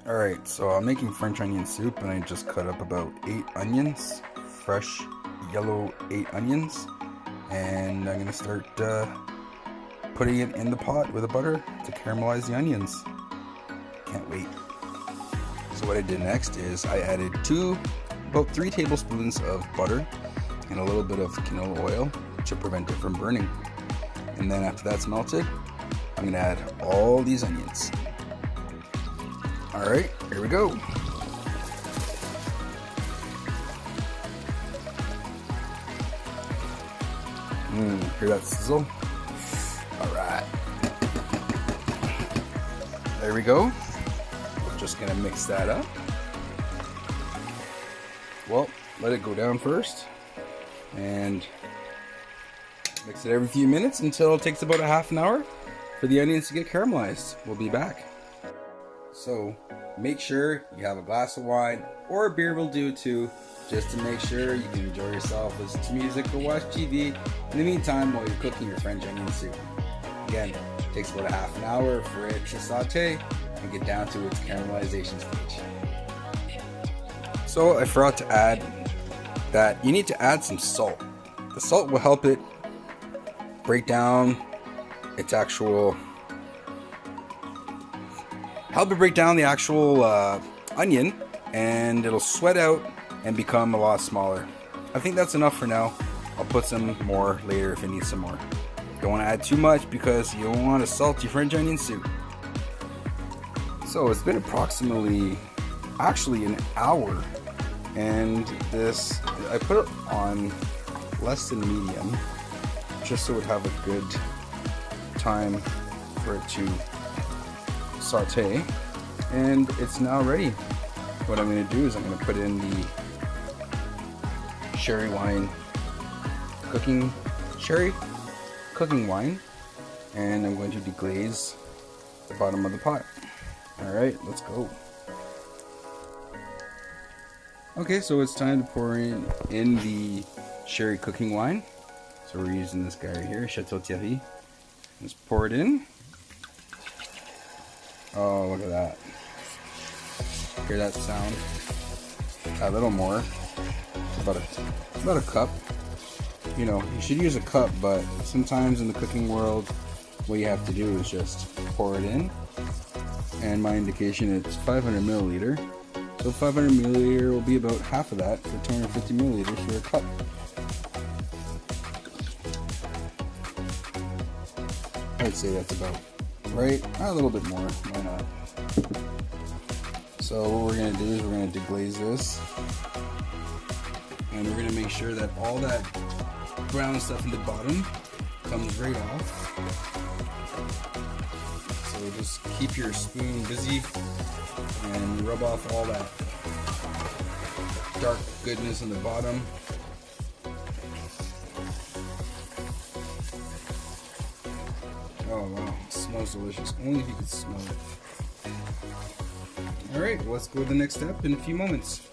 Alright, so I'm making French onion soup and I just cut up about 8 onions, fresh yellow 8 onions, and I'm going to start putting it in the pot with the butter to caramelize the onions. Can't wait. So what I did next is I added about 3 tablespoons of butter and a little bit of canola oil to prevent it from burning. And then after that's melted, I'm going to add all these onions. Alright, here we go. Hear that sizzle? Alright. There we go. Just gonna mix that up. Well, let it go down first. And mix it every few minutes until it takes about a half an hour for the onions to get caramelized. We'll be back. So make sure you have a glass of wine, or a beer will do too, just to make sure you can enjoy yourself, listen to music, or watch TV in the meantime while you're cooking your French onion soup. Again, it takes about a half an hour for it to saute and get down to its caramelization stage. So I forgot to add that you need to add some salt. The salt will help it break down its actual the actual onion, and it'll sweat out and become a lot smaller. I think that's enough for now. I'll put some more later if I need some more. Don't want to add too much because you don't want a salty French onion soup. So it's been approximately an hour, and I put it on less than medium just so it would have a good time for it to saute, and it's now ready. What I'm going to do is I'm going to put in the sherry cooking wine, and I'm going to deglaze the bottom of the pot. Alright, let's go. Okay, so it's time to pour in the sherry cooking wine. So we're using this guy right here, Chateau Thierry. Let's pour it in. Oh, look at that. Hear that sound? A little more. It's about a cup. You know, you should use a cup, but sometimes in the cooking world, what you have to do is just pour it in. And my indication, it's 500 milliliter. So 500 milliliter will be about half of that for 250 milliliters for a cup. I'd say that's about right. A little bit more. Why not? So what we're going to do is we're going to deglaze this. And we're going to make sure that all that brown stuff in the bottom comes right off. So just keep your spoon busy and rub off all that dark goodness in the bottom. Oh wow, it smells delicious. Only if you could smell it. Alright, well, let's go to the next step in a few moments.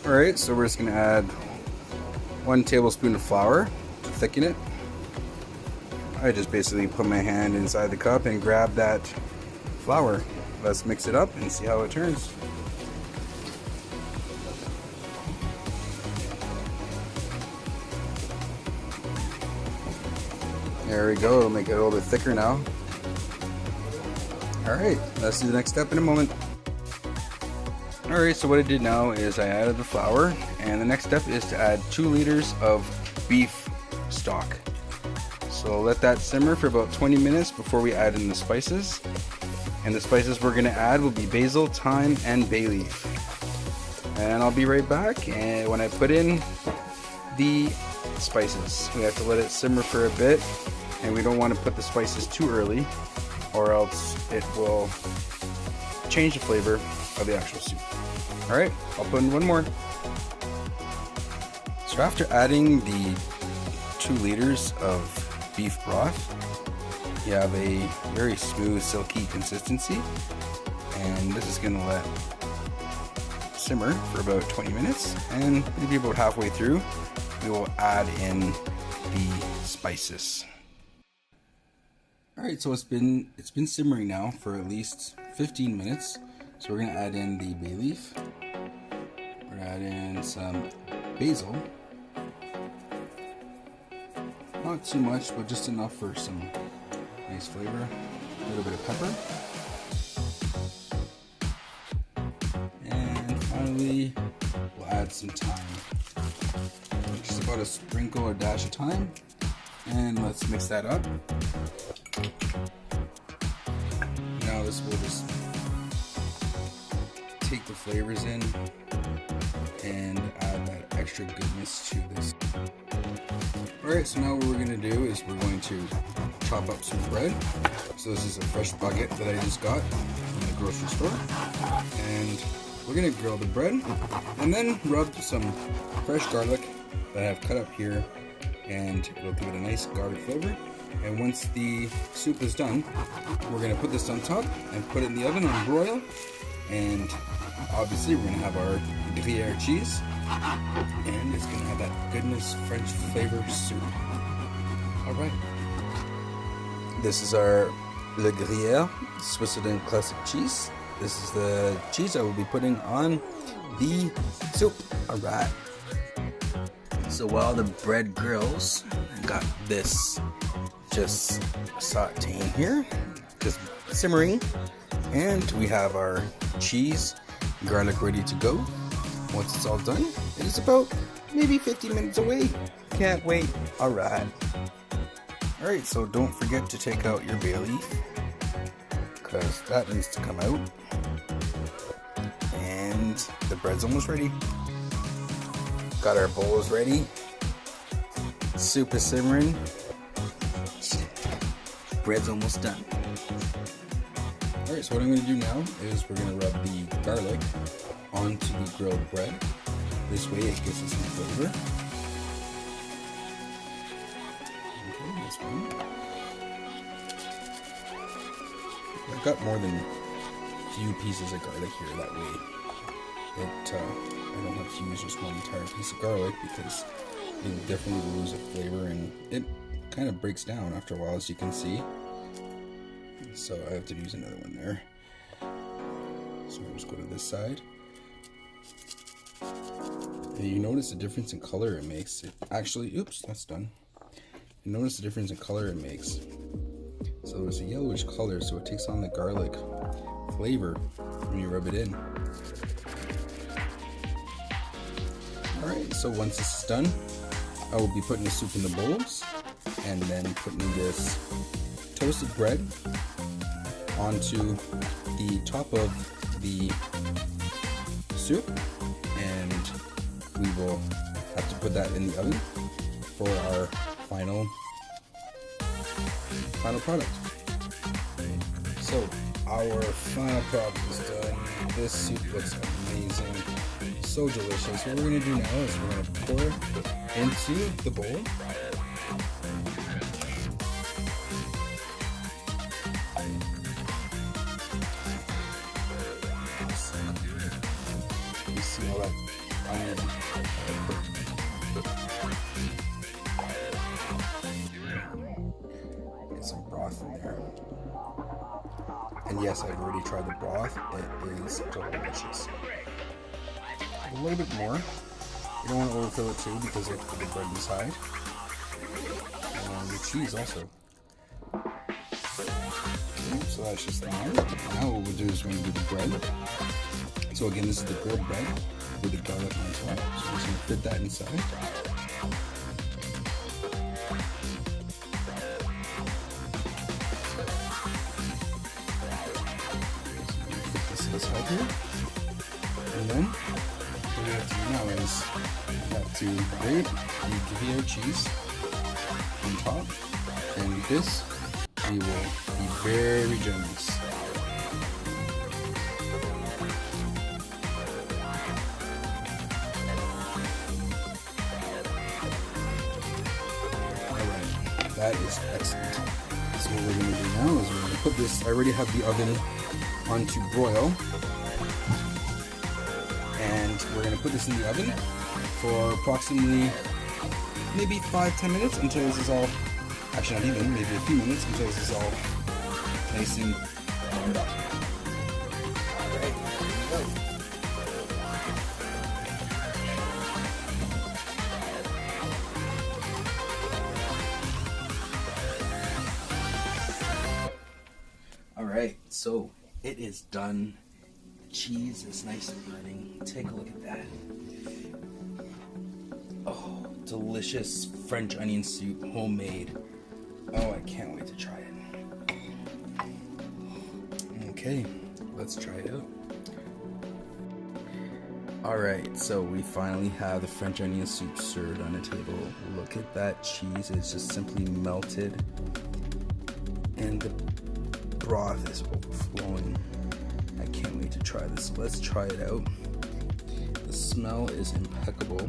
Alright, so we're just going to add 1 tablespoon of flour to thicken it. I just basically put my hand inside the cup and grab that flour. Let's mix it up and see how it turns. There we go, it'll make it a little bit thicker now. Alright, let's do the next step in a moment. Alright, so what I did now is I added the flour, and the next step is to add 2 liters of beef stock. So let that simmer for about 20 minutes before we add in the spices. And the spices we're going to add will be basil, thyme, and bayleaf. And I'll be right back and when I put in the spices. We have to let it simmer for a bit, and we don't want to put the spices too early, or else it will change the flavor of the actual soup. Alright, I'll put in 1 more. So after adding the 2 liters of beef broth, you have a very smooth, silky consistency, and this is going to let simmer for about 20 minutes, and maybe about halfway through we will add in the spices. Alright, so it's been simmering now for at least 15 minutes. So we're gonna add in the bay leaf. We're gonna add in some basil. Not too much, but just enough for some nice flavor. A little bit of pepper. And finally, we'll add some thyme. Just about a sprinkle or dash of thyme. And let's mix that up. Now this will just take the flavors in and add that extra goodness to this. Alright, so now what we're going to do is we're going to chop up some bread. So this is a fresh baguette that I just got from the grocery store. And we're going to grill the bread and then rub some fresh garlic that I've cut up here, and it'll give it a nice garlic flavor. And once the soup is done, we're going to put this on top and put it in the oven on broil. And obviously we're going to have our Gruyere cheese, and it's going to have that goodness French flavor soup. Alright. This is our Le Gruyere Switzerland classic cheese. This is the cheese I will be putting on the soup. Alright. So while the bread grills, I got this just sauteing here, just simmering, and we have our cheese, garlic ready to go. Once it's all done, it's about maybe 15 minutes away. Can't wait. Alright. Alright, so don't forget to take out your bay leaf, because that needs to come out. And the bread's almost ready. Got our bowls ready. Soup is simmering. Bread's almost done. Alright, so what I'm going to do now is we're going to rub the garlic onto the grilled bread. This way it gives us some flavor. Okay, this one. I've got more than a few pieces of garlic here, that way I don't have to use just one entire piece of garlic, because it definitely will lose its flavor and it kind of breaks down after a while, as you can see. So I have to use another one there. So we'll just go to this side. And you notice the difference in color it makes. It actually, oops, that's done. You notice the difference in color it makes. So it's a yellowish color, so it takes on the garlic flavor when you rub it in. Alright, so once this is done, I will be putting the soup in the bowls and then putting this toasted bread onto the top of the soup, and we will have to put that in the oven for our final product. So our final product is done. This soup looks amazing, so delicious. What we're going to do now is we're going to pour it into the bowl. You see all that onion. Get some broth in there. And yes, I've already tried the broth. It is delicious. A little bit more. You don't want to overfill it too, because you have to put the bread inside. And the cheese also. Okay, so that's just fine. Now what we'll do is we're going to do the bread. So again, this is the grilled bread with the garlic on top. So we're just going to fit that inside. Fit this inside here. And then what we have to do now is we have to grate the Gruyere cheese on top, and this we will be very generous. Alright, that is excellent. So what we're going to do now is we're going to put this, I already have the oven onto broil. And we're going to put this in the oven for approximately maybe 5-10 minutes until this is all Actually, not even, maybe a few minutes until this is all nice and warmed up. Alright, here we go. Alright, so it is done. Cheese is nice and burning. Take a look at that. Oh, delicious French onion soup, homemade. Oh, I can't wait to try it. Okay, let's try it out. Alright, so we finally have the French onion soup served on a table. Look at that cheese, it's just simply melted. And the broth is overflowing. I can't wait to try this. Let's try it out. The smell is impeccable.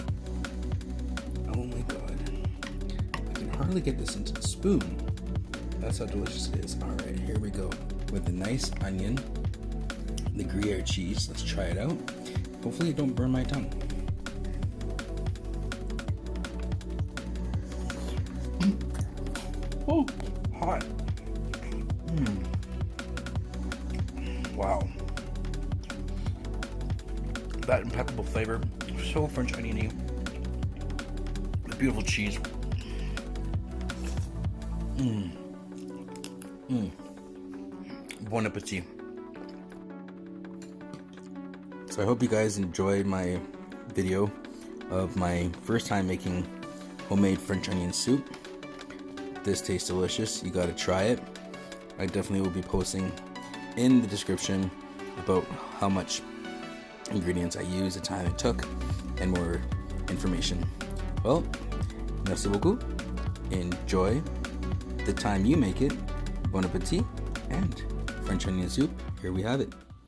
Oh my god. I can hardly get this into the spoon. That's how delicious it is. Alright, here we go. With the nice onion, the Gruyere cheese. Let's try it out. Hopefully it don't burn my tongue. Oh, hot. Wow. That impeccable flavor, so French oniony. The beautiful cheese. Bon appetit. So I hope you guys enjoyed my video of my first time making homemade French onion soup. This tastes delicious. You gotta try it. I definitely will be posting in the description about how much ingredients I used, the time it took, and more information. Well, merci beaucoup. Enjoy the time you make it. Bon appetit. And French onion soup, here we have it.